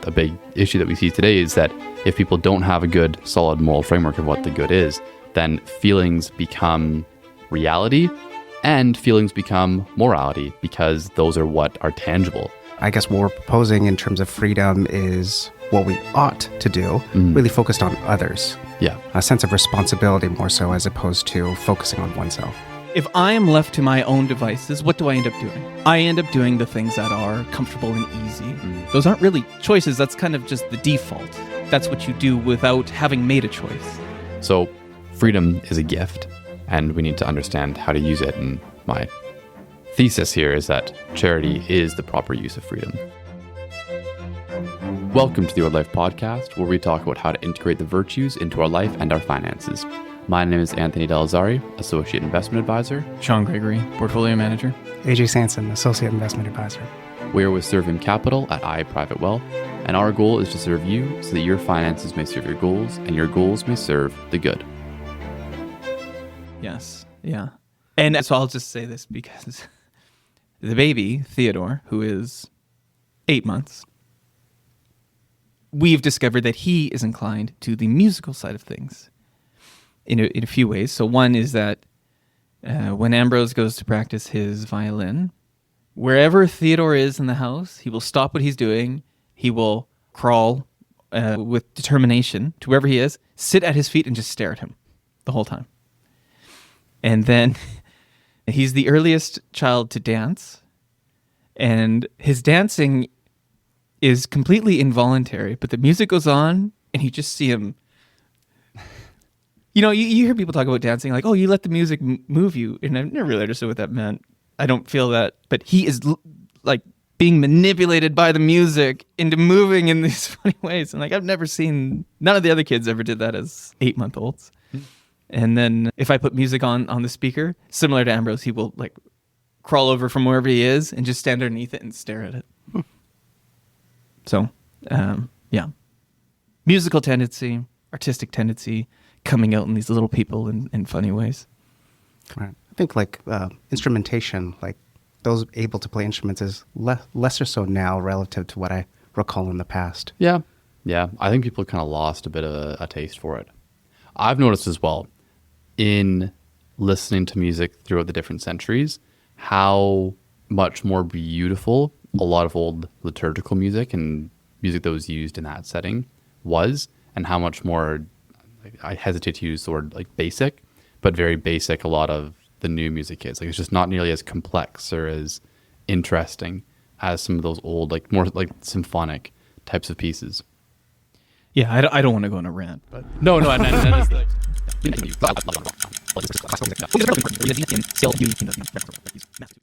a big issue that we see today is that if people don't have a good, solid moral framework of what the good is, then feelings become reality and feelings become morality because those are what are tangible. I guess what we're proposing in terms of freedom is what we ought to do, really focused on others. Yeah. A sense of responsibility more so as opposed to focusing on oneself. If I am left to my own devices, what do I end up doing? I end up doing the things that are comfortable and easy. Those aren't really choices. That's kind of just the default. That's what you do without having made a choice. So freedom is a gift, and we need to understand how to use it. And my thesis here is that charity is the proper use of freedom. Welcome to the Your Life Podcast, where we talk about how to integrate the virtues into our life and our finances. My name is Anthony Delazari, Associate Investment Advisor. Sean Gregory, Portfolio Manager. AJ Sanson, Associate Investment Advisor. We are with Servium Capital at I Private Wealth, and our goal is to serve you so that your finances may serve your goals and your goals may serve the good. Yes, yeah. And so I'll just say this because the baby, Theodore, who is 8 months, we've discovered that he is inclined to the musical side of things in a few ways. So one is that when Ambrose goes to practice his violin, wherever Theodore is in the house, he will stop what he's doing. He will crawl with determination to wherever he is, sit at his feet and just stare at him the whole time. And then he's the earliest child to dance, and his dancing is completely involuntary, but the music goes on and you just see him. You know, you hear people talk about dancing like, oh, you let the music move you. And I've never really understood what that meant. I don't feel that. But he is like being manipulated by the music into moving in these funny ways. And like, I've never seen, none of the other kids ever did that as 8-month-olds. And then if I put music on the speaker, similar to Ambrose, he will like crawl over from wherever he is and just stand underneath it and stare at it. So, yeah. Musical tendency, artistic tendency, coming out in these little people in funny ways. Right. I think like instrumentation, like those able to play instruments is lesser so now relative to what I recall in the past. Yeah. I think people kind of lost a bit of a taste for it. I've noticed as well in listening to music throughout the different centuries, how much more beautiful a lot of old liturgical music and music that was used in that setting was, and how much more, I hesitate to use the word like basic, but very basic a lot of the new music is. Like it's just not nearly as complex or as interesting as some of those old, like more like symphonic types of pieces. Yeah, I don't want to go on a rant, but No, and it's like,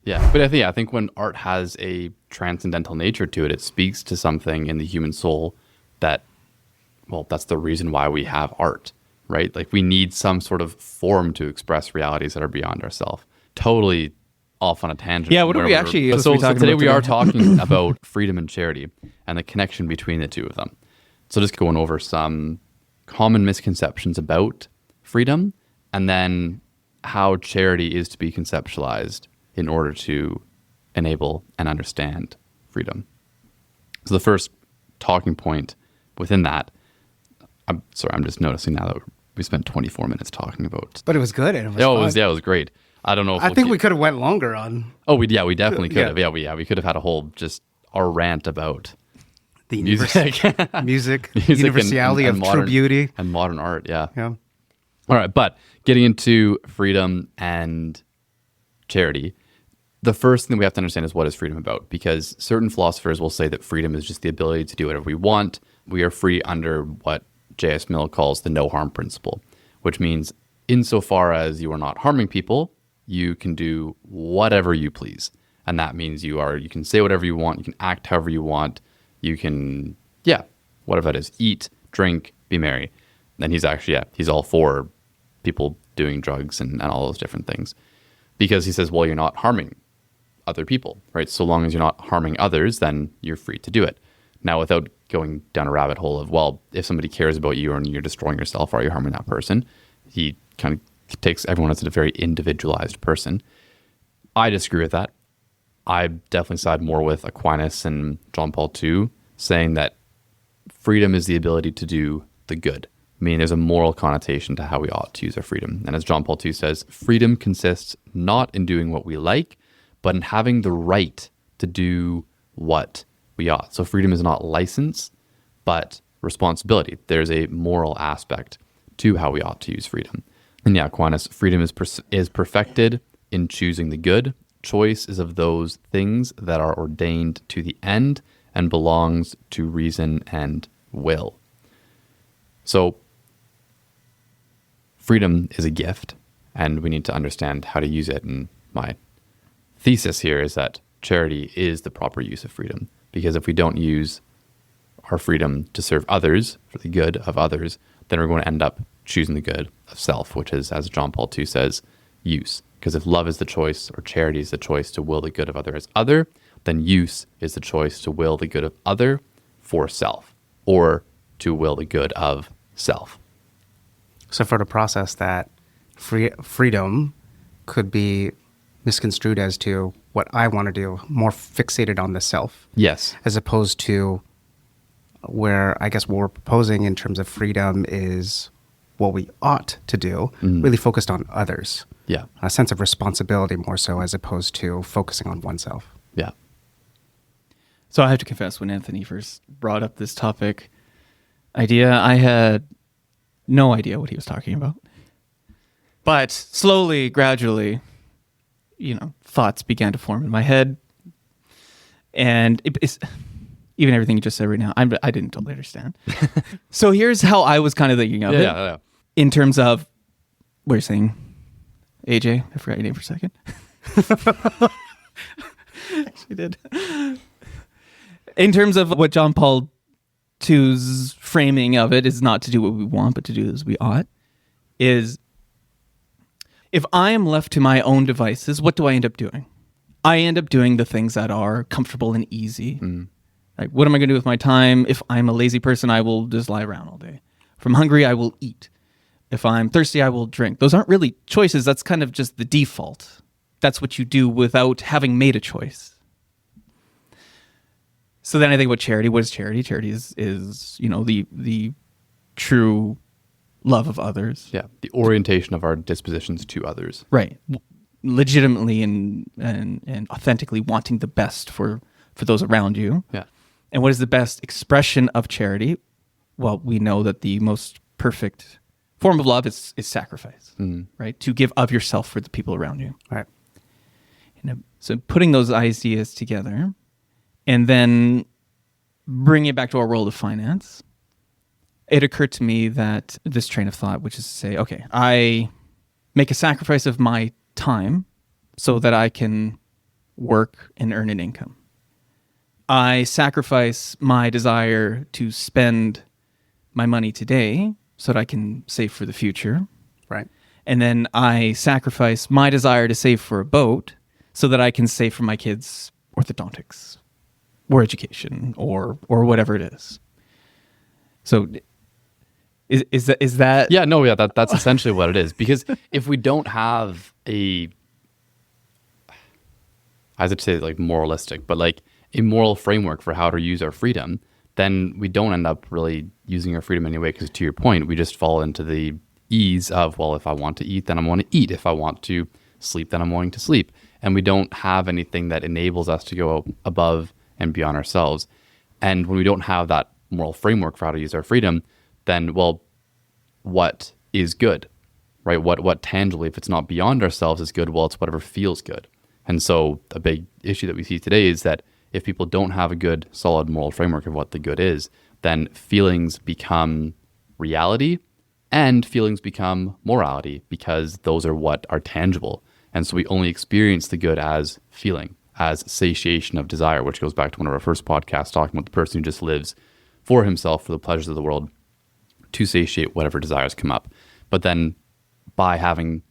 yeah, but I think when art has a transcendental nature to it, it speaks to something in the human soul that, well, that's the reason why we have art, right? Like we need some sort of form to express realities that are beyond ourselves. Totally off on a tangent. Yeah, what are we actually supposed to be talking today about we are today? talking about freedom and charity and the connection between the two of them. So just going over some common misconceptions about freedom and then how charity is to be conceptualized in order to enable and understand freedom. So the first talking point within that, I'm just noticing now that we spent 24 minutes talking about. But it was good. And it was fun. It was great. I don't know if I think we could have went longer on. Oh, we definitely could Yeah. have. Yeah, we could have had a whole just our rant about The music, music, universality and of modern, true beauty. and modern art. Yeah. Yeah. All right, but getting into freedom and charity, the first thing we have to understand is what is freedom about, because certain philosophers will say that freedom is just the ability to do whatever we want. We are free under what J.S. Mill calls the no harm principle, which means insofar as you are not harming people, you can do whatever you please. And that means you can say whatever you want, you can act however you want, you can, whatever that is, eat, drink, be merry. And he's all for people doing drugs and all those different things. Because he says, well, you're not harming other people, right? So long as you're not harming others, then you're free to do it. Now, without going down a rabbit hole of, well, if somebody cares about you and you're destroying yourself, are you harming that person? He kind of takes everyone as a very individualized person. I disagree with that. I definitely side more with Aquinas and John Paul II, saying that freedom is the ability to do the good, meaning there's a moral connotation to how we ought to use our freedom. And as John Paul II says, freedom consists not in doing what we like, but in having the right to do what we ought. So freedom is not license, but responsibility. There's a moral aspect to how we ought to use freedom. And yeah, Aquinas, freedom is perfected in choosing the good. Choice is of those things that are ordained to the end and belongs to reason and will. So freedom is a gift, and we need to understand how to use it. And my thesis here is that charity is the proper use of freedom, because if we don't use our freedom to serve others for the good of others, then we're going to end up choosing the good of self, which is, as John Paul II says, use. Because if love is the choice, or charity is the choice to will the good of other as other, then use is the choice to will the good of other for self, or to will the good of self. So for the process, that freedom could be misconstrued as to what I want to do, more fixated on the self. Yes. As opposed to where I guess what we're proposing in terms of freedom is what we ought to do, really focused on others. Yeah. A sense of responsibility more so, as opposed to focusing on oneself. Yeah. So I have to confess, when Anthony first brought up this topic idea, I had no idea what he was talking about. But slowly, gradually, thoughts began to form in my head. And it's even everything you just said right now, I didn't totally understand. So here's how I was kind of thinking of it. Yeah. In terms of, what you're saying, AJ, I forgot your name for a second. Actually did. In terms of what John Paul II's framing of it is not to do what we want, but to do as we ought, is if I am left to my own devices, what do I end up doing? I end up doing the things that are comfortable and easy. Like, what am I going to do with my time? If I'm a lazy person, I will just lie around all day. If I'm hungry, I will eat. If I'm thirsty, I will drink. Those aren't really choices. That's kind of just the default. That's what you do without having made a choice. So then I think about charity. What is charity? Charity is the true love of others. Yeah. The orientation of our dispositions to others. Right. Legitimately and authentically wanting the best for those around you. Yeah. And what is the best expression of charity? Well, we know that the most perfect form of love is sacrifice, right? To give of yourself for the people around you. Right. So putting those ideas together and then bringing it back to our world of finance, it occurred to me that this train of thought, which is to say, okay, I make a sacrifice of my time so that I can work and earn an income. I sacrifice my desire to spend my money today so that I can save for the future. Right. And then I sacrifice my desire to save for a boat so that I can save for my kids' orthodontics or education or whatever it is. So is that Yeah, no, yeah, that's essentially what it is. Because if we don't have I would say like moralistic, but like a moral framework for how to use our freedom, then we don't end up really using our freedom anyway, because to your point, we just fall into the ease of, well, if I want to eat, then I'm going to eat. If I want to sleep, then I'm going to sleep. And we don't have anything that enables us to go above and beyond ourselves. And when we don't have that moral framework for how to use our freedom, then, well, what is good, right? What tangibly, if it's not beyond ourselves, is good? Well, it's whatever feels good. And so a big issue that we see today is that if people don't have a good, solid moral framework of what the good is, then feelings become reality and feelings become morality, because those are what are tangible. And so we only experience the good as feeling, as satiation of desire, which goes back to one of our first podcasts talking about the person who just lives for himself, for the pleasures of the world, to satiate whatever desires come up. But then by having,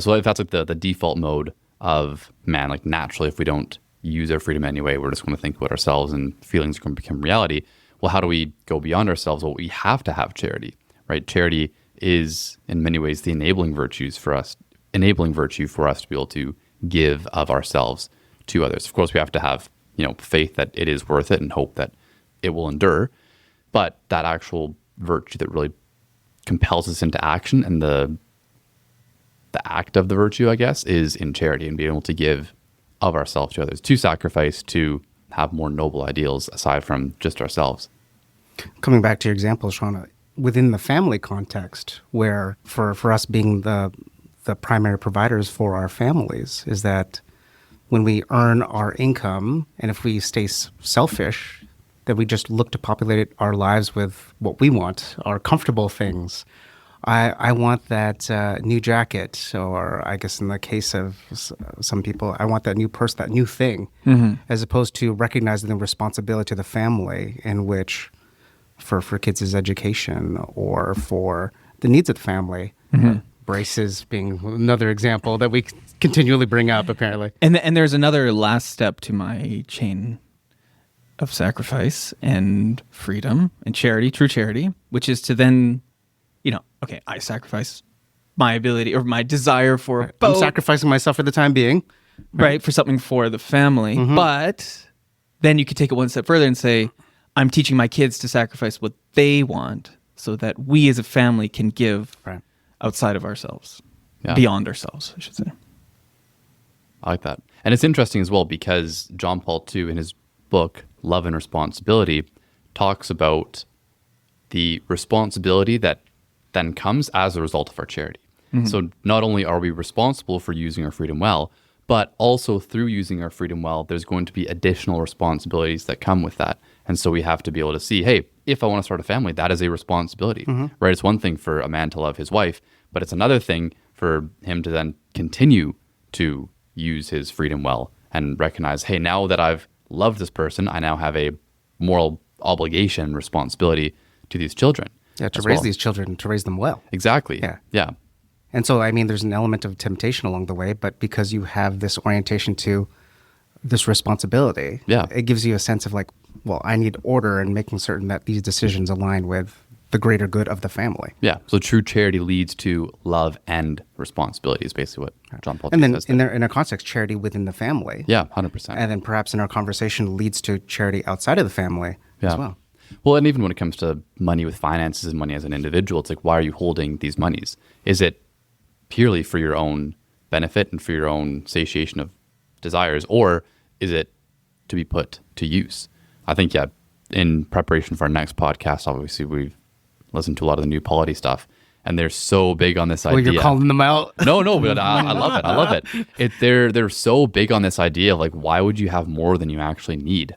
so if that's like the default mode of man, like naturally, if we don't use our freedom anyway, we're just going to think about ourselves and feelings are going to become reality. Well, how do we go beyond ourselves? Well, we have to have charity, right? Charity is in many ways the enabling virtue for us to be able to give of ourselves to others. Of course, we have to have, faith that it is worth it and hope that it will endure. But that actual virtue that really compels us into action, and the act of the virtue, I guess, is in charity and being able to give of ourselves to others, to sacrifice, to have more noble ideals aside from just ourselves. Coming back to your example, Shauna, within the family context, where for us being the primary providers for our families, is that when we earn our income, and if we stay selfish, that we just look to populate our lives with what we want, our comfortable things. I want that new jacket, or I guess in the case of some people, I want that new purse, that new thing, as opposed to recognizing the responsibility to the family, in which for kids' education or for the needs of the family. Braces being another example that we continually bring up, apparently. And there's another last step to my chain of sacrifice and freedom and charity, true charity, which is to then, okay, I sacrifice my ability or my desire for a boat. I'm sacrificing myself for the time being. Right, for something for the family. But then you could take it one step further and say, I'm teaching my kids to sacrifice what they want so that we as a family can give outside of ourselves, beyond ourselves, I should say. I like that. And it's interesting as well because John Paul II, in his book, Love and Responsibility, talks about the responsibility that then comes as a result of our charity. So not only are we responsible for using our freedom well, but also through using our freedom well, there's going to be additional responsibilities that come with that. And so we have to be able to see, hey, if I want to start a family, that is a responsibility, right? It's one thing for a man to love his wife, but it's another thing for him to then continue to use his freedom well and recognize, hey, now that I've loved this person, I now have a moral obligation and responsibility to these children. Yeah, to raise these children, to raise them well. Exactly. Yeah. And so, I mean, there's an element of temptation along the way, but because you have this orientation to this responsibility, it gives you a sense of like, well, I need order and making certain that these decisions align with the greater good of the family. Yeah. So true charity leads to love and responsibility is basically what John Paul II says. And then in a context, charity within the family. Yeah, 100%. And then perhaps in our conversation leads to charity outside of the family as well. Well, and even when it comes to money with finances and money as an individual, it's like, why are you holding these monies? Is it purely for your own benefit and for your own satiation of desires, or is it to be put to use? I think, in preparation for our next podcast, obviously we've listened to a lot of the new polity stuff, and they're so big on this idea. Well, you're calling them out. No, but I love it. I love it. They're so big on this idea of like, why would you have more than you actually need,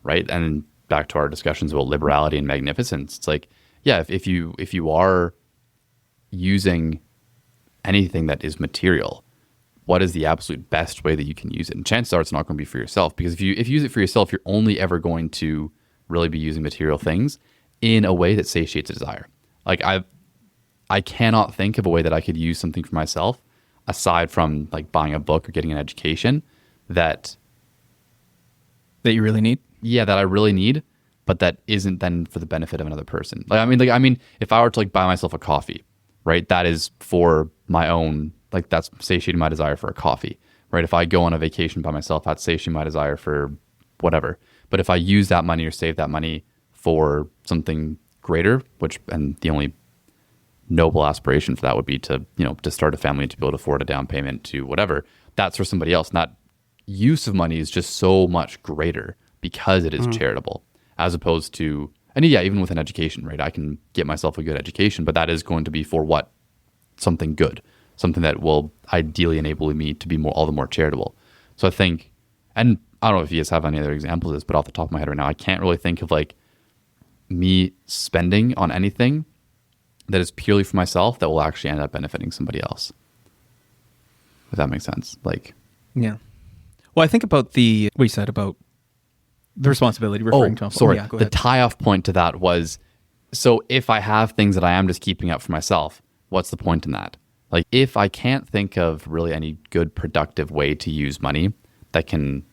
right? And back to our discussions about liberality and magnificence, it's like, if you are using anything that is material, what is the absolute best way that you can use it? And chances are it's not going to be for yourself, because if you use it for yourself, you're only ever going to really be using material things in a way that satiates a desire. Like I cannot think of a way that I could use something for myself aside from like buying a book or getting an education that you really need. Yeah, that I really need, but that isn't then for the benefit of another person. I mean, if I were to like buy myself a coffee, right? That is for my own, like that's satiating my desire for a coffee, right? If I go on a vacation by myself, that's satiating my desire for whatever. But if I use that money or save that money for something greater, and the only noble aspiration for that would be to start a family, to be able to afford a down payment, to whatever, that's for somebody else. And that use of money is just so much greater because it is charitable, as opposed to, and even with an education, right? I can get myself a good education, but that is going to be for what? Something good, something that will ideally enable me to be all the more charitable. So I think, and I don't know if you guys have any other examples of this, but off the top of my head right now, I can't really think of like me spending on anything that is purely for myself that will actually end up benefiting somebody else. If that makes sense. Yeah. Well, I think about what you said about the responsibility referring to. Sorry. Go the ahead. tie-off point to that was, so if I have things that I am just keeping up for myself, what's the point in that? Like, if I can't think of really any good, productive way to use money that can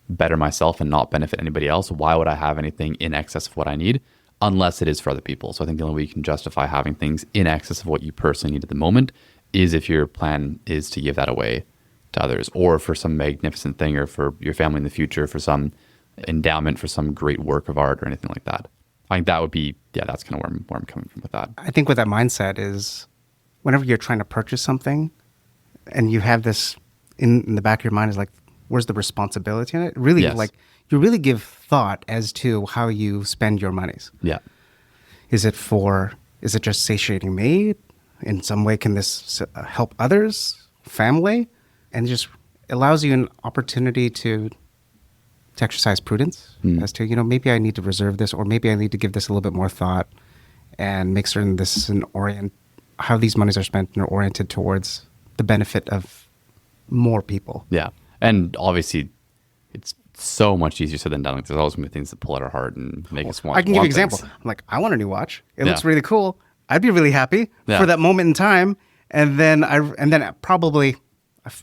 better myself and not benefit anybody else, why would I have anything in excess of what I need? Unless it is for other people. So I think the only way you can justify having things in excess of what you personally need at the moment is if your plan is to give that away to others, or for some magnificent thing, or for your family in the future, for some endowment, for some great work of art or anything like that. I think that would be, that's kind of where I'm coming from with that. I think with that mindset is whenever you're trying to purchase something and you have this in the back of your mind is like, where's the responsibility in it? Really, Yes. like you really give thought as to how you spend your monies. Yeah. Is it just satiating me? In some way, can this help others, family? And it just allows you an opportunity to exercise prudence as to, maybe I need to reserve this, or maybe I need to give this a little bit more thought and make certain this is how these monies are spent and are oriented towards the benefit of more people. Yeah. And obviously, it's so much easier said than done. Like, there's always going to be things that pull at our heart and make us want. I can give you an things. example. I'm like, I want a new watch. It Yeah. looks really cool. I'd be really happy Yeah. for that moment in time, and then probably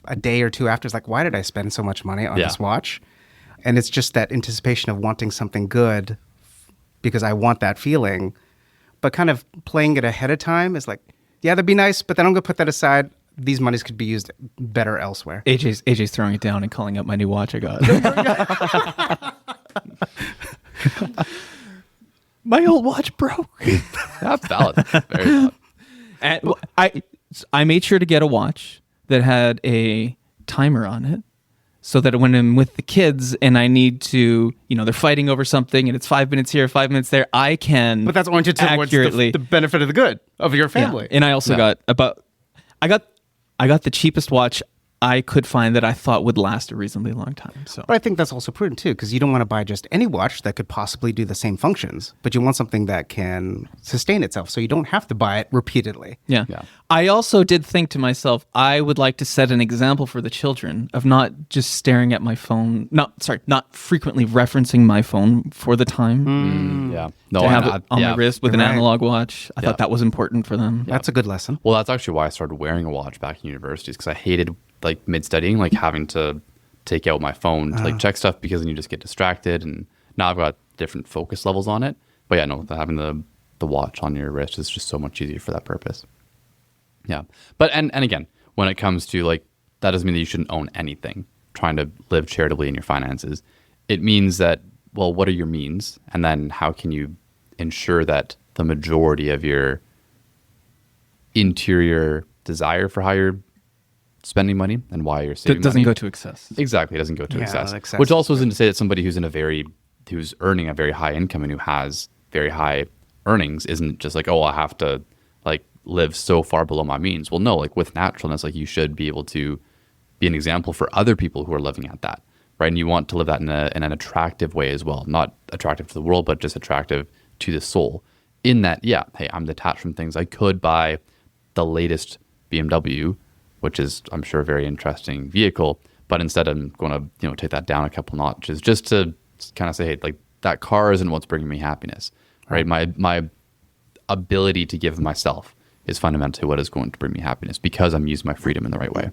a day or two after, it's like, why did I spend so much money on Yeah. this watch? And it's just that anticipation of wanting something good because I want that feeling, but kind of playing it ahead of time is like, yeah, that'd be nice, but then I'm gonna put that aside. These monies could be used better elsewhere. AJ's throwing it down and calling out my new watch I got. My old watch broke. That's valid. Very valid. And I made sure to get a watch that had a timer on it, so that when I'm with the kids and I need to, they're fighting over something and it's 5 minutes here, 5 minutes there, I can. But that's oriented towards accurately. the benefit of the good of your Yeah. family. And I also Yeah. I got the cheapest watch I could find that I thought would last a reasonably long time. So But I think that's also prudent too, because you don't want to buy just any watch that could possibly do the same functions, but you want something that can sustain itself, so you don't have to buy it repeatedly. yeah. Yeah. I also did think to myself, I would like to set an example for the children of not just staring at my phone, not frequently referencing my phone for the time. Yeah. No, To have I- it on yeah. my wrist with an Right. analog watch. I Yeah. thought that was important for them. That's a good lesson. Well, that's actually why I started wearing a watch back in university, because I hated like mid-studying, like having to take out my phone to like check stuff, because then you just get distracted. And now I've got different focus levels on it. But yeah, no, having the watch on your wrist is just so much easier for that purpose. Yeah. But and again, when it comes to like, that doesn't mean that you shouldn't own anything. Trying to live charitably in your finances, it means that, well, what are your means? And then how can you ensure that the majority of your interior desire for how you're spending money and why you're saving It doesn't money. go to excess. Exactly. It doesn't go to Yeah, excess. excess Which is also isn't to say that somebody who's who's earning a very high income and who has very high earnings isn't just like, oh, I have to like live so far below my means. Well, no, like with naturalness, like you should be able to be an example for other people who are living at that, right? And you want to live that in an attractive way as well. Not attractive to the world, but just attractive to the soul. In that, yeah, hey, I'm detached from things. I could buy the latest BMW, which is, I'm sure, a very interesting vehicle. But instead, I'm going to, take that down a couple notches just to kind of say, hey, like that car isn't what's bringing me happiness, right? My ability to give myself is fundamentally what is going to bring me happiness, because I'm using my freedom in the right way.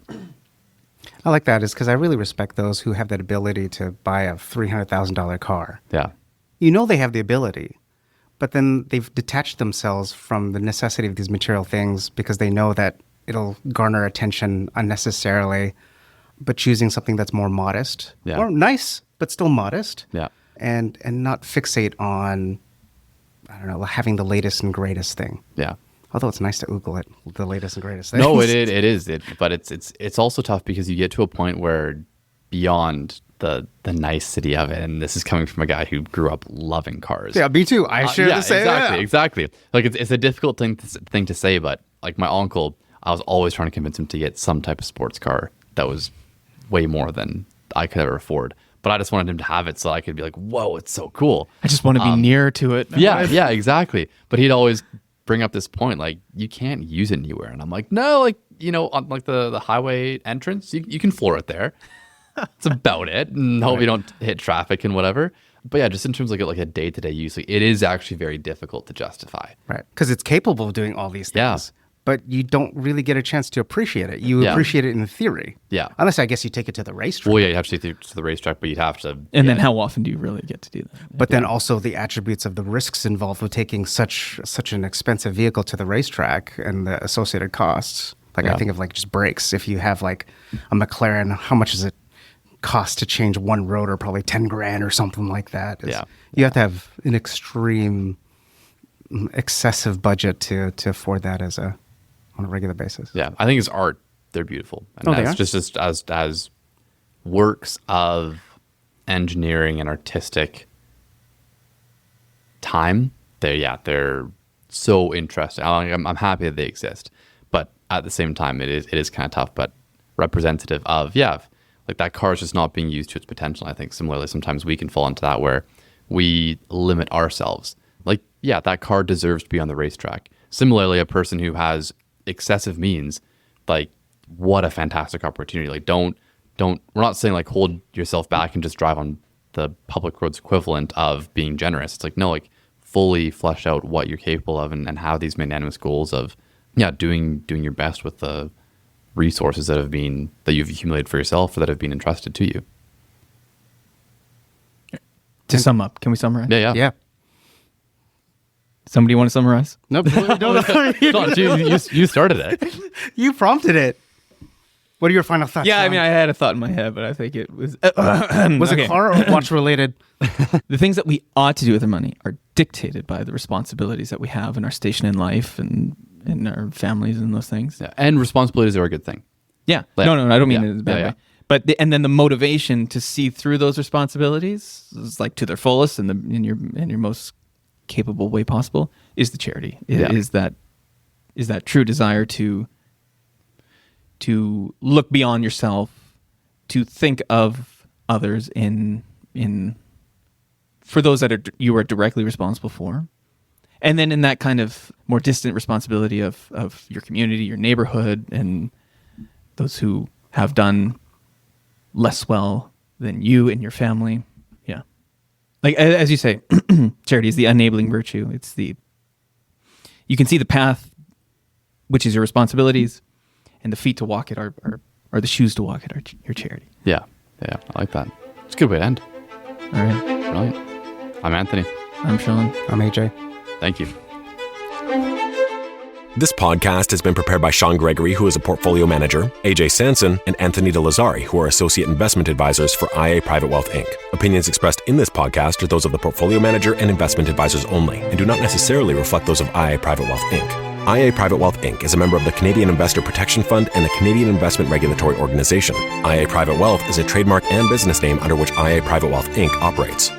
I like that, is because I really respect those who have that ability to buy a $300,000 car. Yeah. They have the ability, but then they've detached themselves from the necessity of these material things because they know that it'll garner attention unnecessarily, but choosing something that's more modest, Yeah. or nice, but still modest, Yeah. and not fixate on, I don't know, having the latest and greatest thing. Yeah. Although it's nice to Google it, the latest and greatest things. No, it is. But it's also tough because you get to a point where beyond the nicety of it, and this is coming from a guy who grew up loving cars. Yeah, me too. I share yeah, the same. exactly. Like it's a difficult thing to say, but like my uncle, I was always trying to convince him to get some type of sports car that was way more than I could ever afford. But I just wanted him to have it so I could be like, whoa, it's so cool. I just want to be near to it. Yeah, exactly. But he'd always bring up this point, like, you can't use it anywhere. And I'm like, no, like, on like the highway entrance, you can floor it there. That's about it. And hope you don't hit traffic and whatever. But yeah, just in terms of like a day-to-day use, like, it is actually very difficult to justify. Right. Because it's capable of doing all these things. Yeah. But you don't really get a chance to appreciate it. You Yeah. appreciate it in theory. Yeah. Unless, I guess, you take it to the racetrack. Well, yeah, you have to take it to the racetrack, but you'd have to. And then how often do you really get to do that? But then also the attributes of the risks involved with taking such an expensive vehicle to the racetrack and the associated costs. Like, Yeah. I think of like just brakes. If you have like a McLaren, how much does it cost to change one rotor? Probably 10 grand or something like that. Yeah. You have to have an extreme excessive budget to afford that on a regular basis. Yeah, I think as art, they're beautiful. And Oh, they as are? just as works of engineering and artistic time, they're so interesting. I'm happy that they exist, but at the same time, it is kind of tough, but representative of like that car is just not being used to its potential. I think similarly, sometimes we can fall into that where we limit ourselves. Like, that car deserves to be on the racetrack. Similarly, a person who has excessive means, like, what a fantastic opportunity. Like, don't we're not saying like hold yourself back and just drive on the public roads equivalent of being generous. It's like, no, like fully flesh out what you're capable of and have these magnanimous goals of doing your best with the resources that you've accumulated for yourself or that have been entrusted to you. To sum up, can we summarize? Yeah. Somebody want to summarize? Nope. No. Don, you started it. You prompted it. What are your final thoughts? Yeah, I Sean? mean, I had a thought in my head, but I think it was... Was okay. it car or watch related? The things that we ought to do with our money are dictated by the responsibilities that we have in our station in life and in our families and those things. Yeah, and responsibilities are a good thing. Yeah. Like- No, I don't mean yeah, it in a bad yeah, way. But and then the motivation to see through those responsibilities is like to their fullest and in your most capable way possible is the charity. Is that true desire to look beyond yourself, to think of others in for those that you are directly responsible for, and then in that kind of more distant responsibility of your community, your neighborhood, and those who have done less well than you and your family. Yeah, like as you say, charity is the enabling virtue. It's you can see the path, which is your responsibilities, and the feet to walk it are the shoes to walk it are your charity. Yeah, I like that. It's a good way to end. All right. Brilliant. I'm Anthony. I'm Sean. I'm AJ. Thank you. This podcast has been prepared by Sean Gregory, who is a portfolio manager, AJ Sanson, and Anthony De Lazari, who are associate investment advisors for IA Private Wealth Inc. Opinions expressed in this podcast are those of the portfolio manager and investment advisors only, and do not necessarily reflect those of IA Private Wealth Inc. IA Private Wealth Inc. is a member of the Canadian Investor Protection Fund and the Canadian Investment Regulatory Organization. IA Private Wealth is a trademark and business name under which IA Private Wealth Inc. operates.